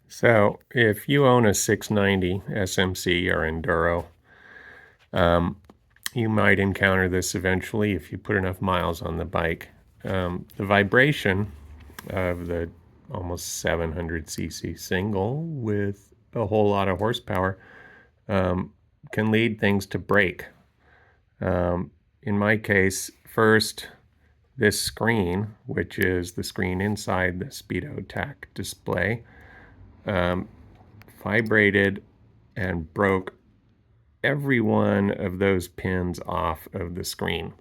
So if you own a 690 SMC or Enduro, you might encounter this eventually if you put enough miles on the bike. The vibration of the almost 700cc single with a whole lot of horsepower can lead things to break. In my case, first, this screen, which is the screen inside the Speedo Tach display, vibrated and broke every one of those pins off of the screen.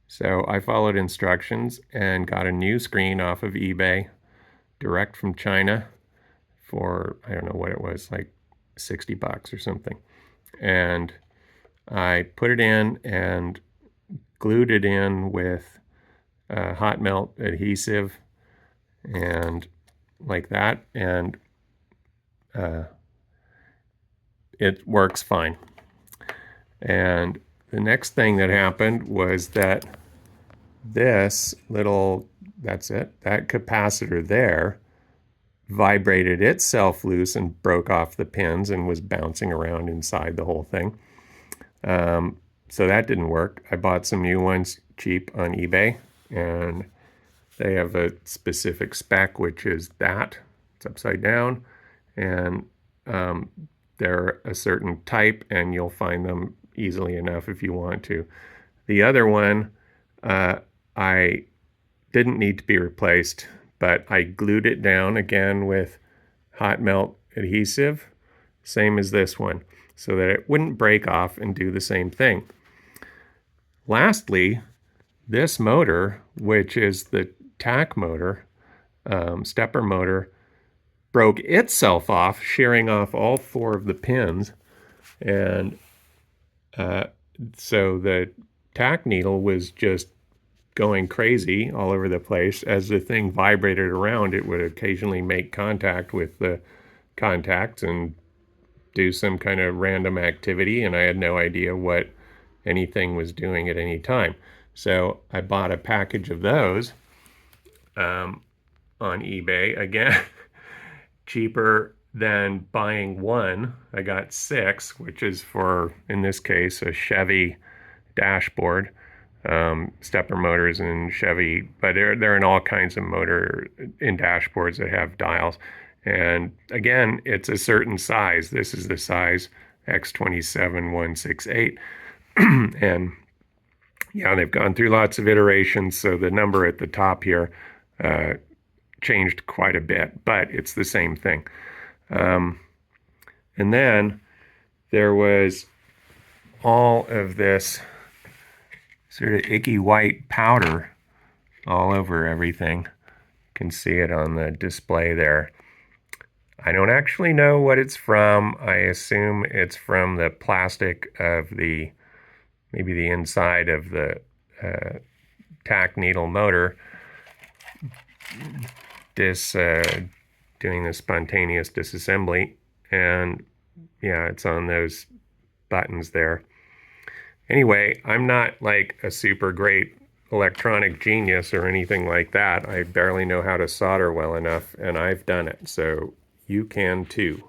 So I followed instructions and got a new screen off of eBay, direct from China, for, I don't know what it was, like 60 bucks or something. And I put it in and glued it in with hot melt adhesive and like that, and it works fine. And the next thing that happened was that this little, that's it, that capacitor there vibrated itself loose and broke off the pins and was bouncing around inside the whole thing. So that didn't work. I bought some new ones cheap on eBay, and they have a specific spec, which is that it's upside down, and they're a certain type, and you'll find them easily enough if you want to. The other one, I didn't need to be replaced, but I glued it down again with hot melt adhesive, same as this one, so that it wouldn't break off and do the same thing. Lastly, this motor, which is the Tach motor, stepper motor, broke itself off, shearing off all four of the pins. And so the Tach needle was just going crazy all over the place. As the thing vibrated around, it would occasionally make contact with the contacts and do some kind of random activity, and I had no idea what anything was doing at any time. So I bought a package of those on eBay, again, cheaper than buying one. I got 6, which is for, in this case, a Chevy dashboard. Stepper motors in Chevy, but they're in all kinds of motor in dashboards that have dials. And again, it's a certain size. This is the size X27168. And yeah, they've gone through lots of iterations, so the number at the top here changed quite a bit, but it's the same thing. And then there was all of this sort of icky white powder all over everything. You can see it on the display there. I don't actually know what it's from. I assume it's from the plastic of the, maybe the inside of the Tach needle motor, doing the spontaneous disassembly. And yeah, it's on those buttons there. Anyway, I'm not like a super great electronic genius or anything like that. I barely know how to solder well enough, and I've done it, so you can too.